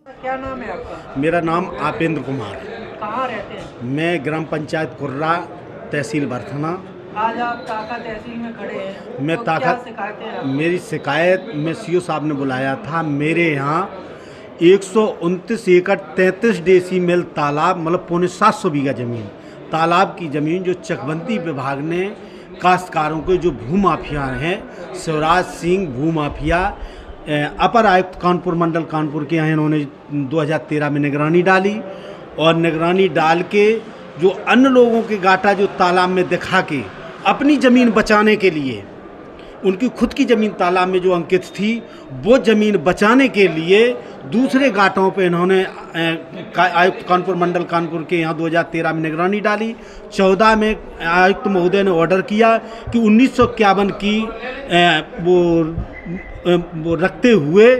क्या नाम है आपका? मेरा नाम आपेंद्र कुमार। कहाँ रहते हैं? मैं ग्राम पंचायत कुर्रा, तहसील बरथना। आज आप ताका तहसील में खड़े हैं, मैं तो ताका क्या शिकायतें हैं आपकी? मेरी शिकायत में सीओ साहब ने बुलाया था। मेरे यहाँ 129 एकड़ 33 डेसीमेल तालाब, मतलब पौने 700 बीघा ज़मीन, तालाब की ज़मीन जो चकबंदी विभाग ने काश्तकारों के जो भूमाफिया हैं, शिवराज सिंह भूमाफिया, अपर आयुक्त कानपुर मंडल कानपुर के यहाँ इन्होंने 2013 में निगरानी डाली और निगरानी डाल के जो अन्य लोगों के गाटा जो तालाब में दिखा के अपनी ज़मीन बचाने के लिए, उनकी खुद की ज़मीन तालाब में जो अंकित थी, वो ज़मीन बचाने के लिए दूसरे घाटों पे इन्होंने आयुक्त कानपुर मंडल कानपुर के यहाँ 2013 में निगरानी डाली। 14 में आयुक्त महोदय ने ऑर्डर किया कि 1951 की वो रखते हुए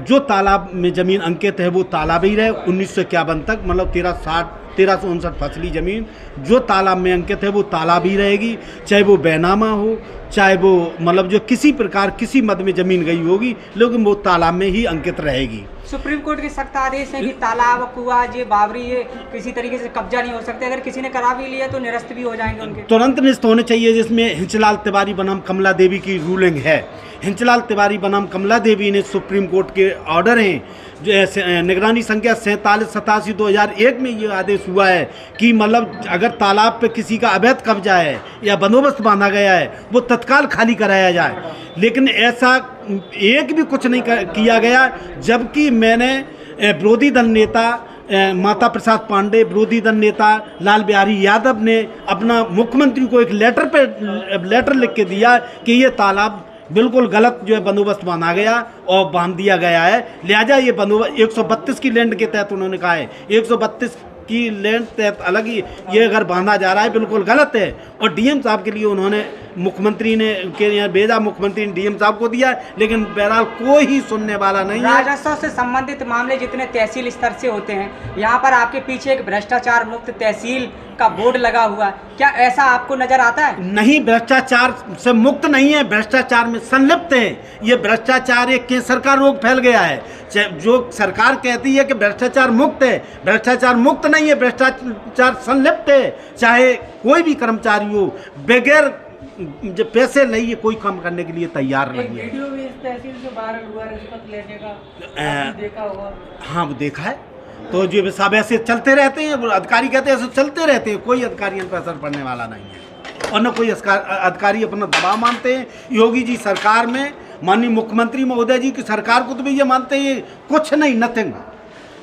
जो तालाब में ज़मीन अंकित है वो तालाब ही रहे 1951 तक, मतलब 1359 फसली ज़मीन जो तालाब में अंकित है वो तालाब ही रहेगी, चाहे वो बैनामा हो, चाहे वो मतलब जो किसी प्रकार किसी मद में ज़मीन गई होगी, लेकिन वो तालाब में ही अंकित रहेगी। सुप्रीम कोर्ट के सख्त आदेश है कि तालाब, कुआं, ये बावरी, ये किसी तरीके से कब्जा नहीं हो सकते। अगर किसी ने करा भी लिया तो निरस्त भी हो जाएंगे उनके। तुरंत निरस्त होने चाहिए, जिसमें हिंचलाल तिवारी बनाम कमला देवी की रूलिंग है। हिंचलाल तिवारी बनाम कमला देवी ने सुप्रीम कोर्ट के ऑर्डर हैं जो निगरानी संख्या 4787/2001 में ये आदेश हुआ है कि मतलब अगर तालाब पे किसी का अवैध कब्जा है या बंदोबस्त बांधा गया है वो तत्काल खाली कराया जाए, लेकिन ऐसा एक भी कुछ नहीं किया गया। जबकि मैंने विरोधी दल नेता माता प्रसाद पांडे, विरोधी दल नेता लाल बिहारी यादव ने अपना मुख्यमंत्री को एक लेटर लिख के दिया कि ये तालाब बिल्कुल गलत जो है बंदोबस्त बांधा गया और बांध दिया गया है, लिहाजा ये बंदोबस्त 132 की लैंड के तहत उन्होंने कहा है 132 की लैंड तहत अलग ही ये अगर बांधा जा रहा है बिल्कुल गलत है। और डीएम साहब के लिए उन्होंने मुख्यमंत्री ने के यहाँ भेजा, मुख्यमंत्री ने डीएम साहब को दिया, लेकिन बहरहाल कोई ही सुनने वाला नहीं है। राजस्व से संबंधित मामले जितने तहसील स्तर से होते हैं, यहाँ पर आपके पीछे एक भ्रष्टाचार मुक्त तहसील का बोर्ड लगा हुआ है, क्या ऐसा आपको नजर आता है? नहीं, भ्रष्टाचार से मुक्त नहीं है, भ्रष्टाचार में संलिप्त है। ये भ्रष्टाचार एक कैंसर का रोग फैल गया है। जो सरकार कहती है कि भ्रष्टाचार मुक्त है, भ्रष्टाचार मुक्त नहीं है, भ्रष्टाचार संलिप्त है। चाहे कोई भी कर्मचारी हो, बगैर जो पैसे नहीं, कोई काम करने के लिए तैयार नहीं है। वीडियो भी इस तहसील से वायरल हुआ रिश्वत लेने का, आपने देखा होगा। हाँ, वो देखा है। तो जो सब ऐसे चलते रहते हैं, अधिकारी कहते हैं ऐसे चलते रहते हैं, कोई अधिकारियों पर असर पड़ने वाला नहीं है और न कोई अधिकारी अपना दबाव मानते हैं। योगी जी सरकार में माननीय मुख्यमंत्री महोदय जी की सरकार को तो भी ये मानते हैं कुछ नहीं, नथिंग।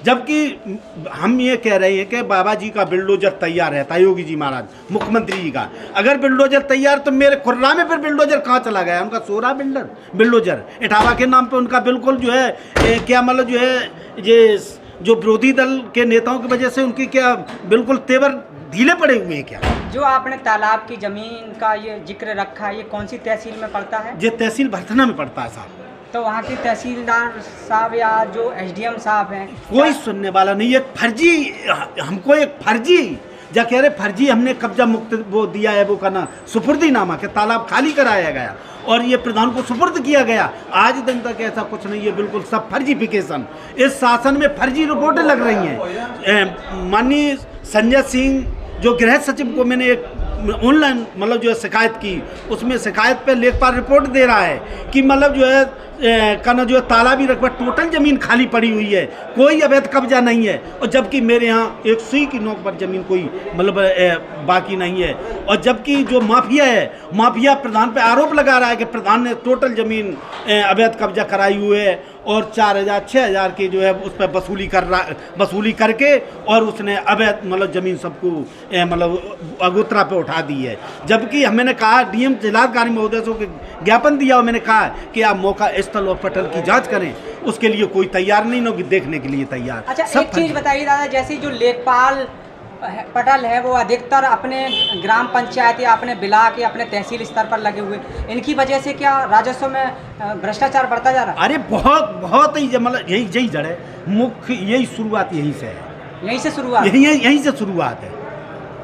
जबकि हम ये कह रहे हैं कि बाबा जी का बिल्डोजर तैयार रहता है, योगी जी महाराज मुख्यमंत्री जी का। अगर बिल्डोजर तैयार तो मेरे खुर्रा में फिर बिल्डोजर कहाँ चला गया? उनका सोरा बिल्डोजर इटावा के नाम पे उनका बिल्कुल जो है क्या मतलब जो है ये जो विरोधी दल के नेताओं की वजह से उनकी क्या बिल्कुल तेवर ढीले पड़े हुए हैं क्या? जो आपने तालाब की जमीन का ये जिक्र रखा है, ये कौन सी तहसील में पड़ता है? ये तहसील बरथना में पड़ता है साहब। तो वहाँ के तहसीलदार साहब या जो एसडीएम साहब हैं, कोई सुनने वाला नहीं है। फर्जी, हमको एक फर्जी जा कह रहे फर्जी हमने कब्जा मुक्त वो दिया है, वो करना सुपुर्दीनामा के तालाब खाली कराया गया और ये प्रधान को सुपुर्द किया गया। आज दिन तक ऐसा कुछ नहीं है, बिल्कुल सब फर्जीफिकेशन। इस शासन में फर्जी रिपोर्टें लग रही हैं। माननीय संजय सिंह जो गृह सचिव को मैंने एक ऑनलाइन मतलब जो है शिकायत की, उसमें शिकायत पे लेखपाल रिपोर्ट दे रहा है कि मतलब जो है करना जो है तालाबी रकबा टोटल ज़मीन खाली पड़ी हुई है, कोई अवैध कब्जा नहीं है। और जबकि मेरे यहाँ 1 सुई की नोक पर ज़मीन कोई मतलब बाकी नहीं है। और जबकि जो माफिया है, माफिया प्रधान पे आरोप लगा रहा है कि प्रधान ने टोटल ज़मीन अवैध कब्जा कराई हुई है और 4000 6000 की जो है उस पर वसूली करके और उसने अवैध मतलब ज़मीन सबको मतलब अगोत्रा पे उठा दी है। जबकि मैंने कहा डीएम जिलाधिकारी महोदय को ज्ञापन दिया और मैंने कहा कि आप मौका स्थल और पटल की जांच करें, उसके लिए कोई तैयार नहीं होगी देखने के लिए तैयार। अच्छा, एक चीज़ बताइए दादा, जैसे जो लेखपाल पटल है वो अधिकतर अपने ग्राम पंचायत या अपने ब्लॉक या अपने तहसील स्तर पर लगे हुए, इनकी वजह से क्या राजस्व में भ्रष्टाचार बढ़ता जा रहा है? अरे बहुत ही मतलब यही जड़ है, मुख्य यही शुरुआत यहीं से है, यहीं से शुरुआत यहीं से शुरुआत है।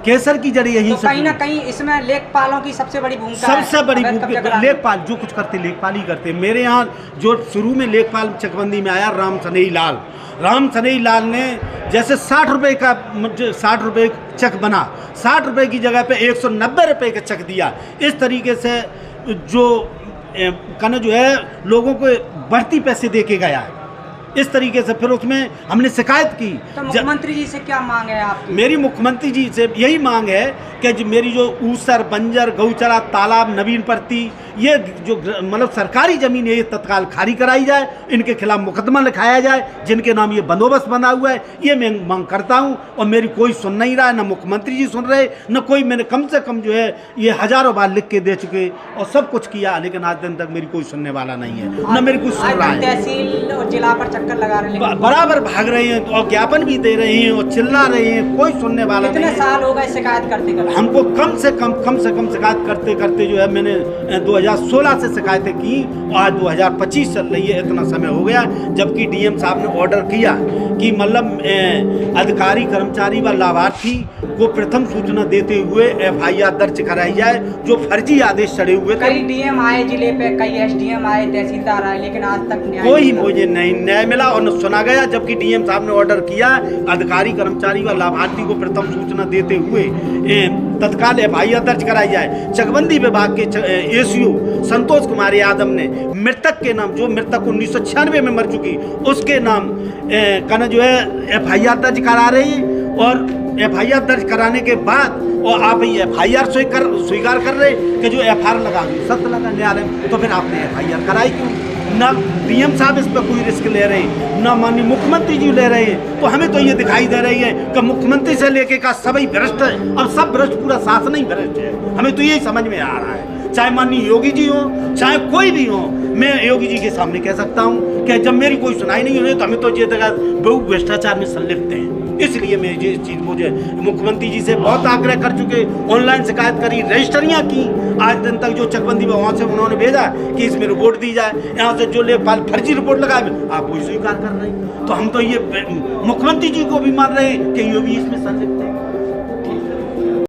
केसर की जड़ यहीं तो से कहीं ना कहीं इसमें लेखपालों की सबसे बड़ी भूमिका है। सबसे बड़ी अवैध कब्जा भूमिका कराने। लेखपाल जो कुछ करते लेखपाल ही करते। मेरे यहाँ जो शुरू में लेखपाल चकबंदी में आया राम सनेही लाल ने जैसे 60 रुपये का 60 रुपये चेक बना, 60 रुपये की जगह पे 190 रुपये का चेक दिया। इस तरीके से जो कना जो है लोगों को बढ़ती पैसे दे के गया है। इस तरीके से फिर उसमें हमने शिकायत की। तो मुख्यमंत्री जी से क्या मांग है आपकी? मेरी मुख्यमंत्री जी से यही मांग है कि मेरी जो ऊसर, बंजर, गौचरा, तालाब, नवीन प्रति ये जो मतलब सरकारी ज़मीन है ये तत्काल खाली कराई जाए, इनके खिलाफ मुकदमा लिखाया जाए, जिनके नाम ये बंदोबस्त बना हुआ है। ये मैं मांग करता हूँ और मेरी कोई सुन नहीं रहा है, न मुख्यमंत्री जी सुन रहे, न कोई। मैंने कम से कम जो है ये हज़ारों बार लिख के दे चुके और सब कुछ किया, लेकिन आज दिन तक मेरी कोई सुनने वाला नहीं है, न मेरी कुछ सुन रहा है। तहसील और जिला पर चक्कर लगा रहे हैं, बराबर भाग रहे हैं और ज्ञापन भी दे रहे हैं और चिल्ला रहे हैं, कोई सुनने वाला नहीं। कितने साल हो गए शिकायत करते करते? हमको कम से कम शिकायत करते करते जो है मैंने 2016 से शिकायतें की और आज 2025 चल रही है, इतना समय हो गया। जबकि डीएम साहब ने ऑर्डर किया कि मतलब अधिकारी, कर्मचारी व लाभार्थी को प्रथम सूचना देते हुए FIR दर्ज कराई जाए जो फर्जी आदेश चढ़े हुए थे। कई डीएम आए जिले पे, कई SDM आए, तहसीलदार आए, लेकिन आज तक कोई मुझे नहीं न्याय मिला और न सुना गया। जबकि डीएम साहब ने ऑर्डर किया अधिकारी, कर्मचारी व लाभार्थी को प्रथम सूचना देते हुए तत्काल FIR दर्ज कराई जाए। चकबंदी विभाग के ACO संतोष कुमार यादव ने मृतक के नाम, जो मृतक 1996 में मर चुकी, उसके नाम का जो है FIR दर्ज करा रहे हैं और FIR दर्ज कराने के बाद और आप FIR स्वीकार कर रहे कि जो FIR लगा सख्त लगा न्यायालय, तो फिर आपने FIR कराई क्यों? ना डीएम साहब इस पर कोई रिस्क ले रहे हैं, ना माननीय मुख्यमंत्री जी ले रहे हैं। तो हमें तो ये दिखाई दे रही है कि मुख्यमंत्री से लेके का सभी भ्रष्ट है, अब सब भ्रष्ट, पूरा शासन ही भ्रष्ट है। हमें तो यही समझ में आ रहा है, चाहे माननीय योगी जी हो, चाहे कोई भी हो। मैं योगी जी के सामने कह सकता हूँ कि जब मेरी कोई सुनाई नहीं हुई तो हमें तो ये बहु भ्रष्टाचार में संलिप्त हैं। इसलिए मैं ये चीज़ मुझे मुख्यमंत्री जी से बहुत आग्रह कर चुके, ऑनलाइन शिकायत करी, रजिस्टरियाँ की। आज दिन तक जो चकबंदी में वहाँ से उन्होंने भेजा कि इसमें रिपोर्ट दी जाए, यहाँ से जो लेखपाल फर्जी रिपोर्ट लगाए आप वही स्वीकार कर रहे हैं। तो हम तो ये मुख्यमंत्री जी को भी मान रहे हैं कि ये भी इसमें संलिप्त है।